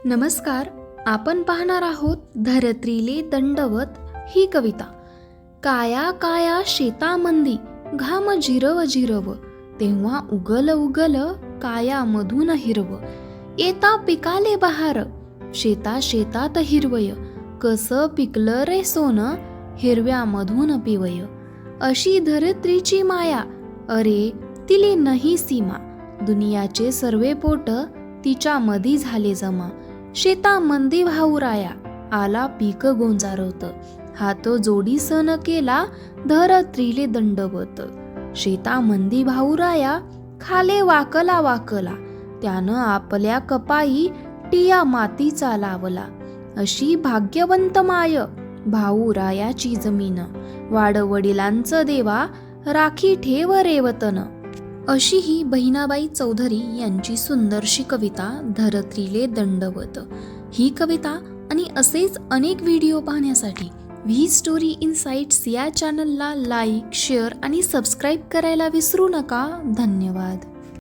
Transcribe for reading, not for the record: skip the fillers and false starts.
नमस्कार. आपण पाहणार आहोत धरत्रीले दंडवत ही कविता. काया काया शेतामंदी घाम झिरव झिरव, तेव्हा उगल उगल कायामधून हिरव. येता पिकाले बहार शेता शेतात हिरवय, कस पिकलं रे सोन हिरव्यामधून पिवय. अशी धरत्रीची माया, अरे तिले नाही सीमा. दुनियाचे सर्वे पोट तिच्या मधी झाले जमा. शेतामंदी भाऊराया आला पीक गोंजारत, हात जोडी सण केला धरत्रीले दंडवत. शेतामंदी भाऊराया खाले वाकला वाकला, त्यानं आपल्या कपाई टिया मातीचा लावला. अशी भाग्यवंत माय भाऊरायाची जमीन, वाडवडिलांचं देवा राखी ठेव रेवतन. अशी ही बहिणाबाई चौधरी यांची सुंदरशी कविता धरत्रीले दंडवत. ही कविता आणि असेच अनेक व्हिडिओ पाहण्यासाठी व्ही स्टोरी इनसाइट्स या चॅनलला लाईक, शेअर आणि सबस्क्राईब करायला विसरू नका. धन्यवाद.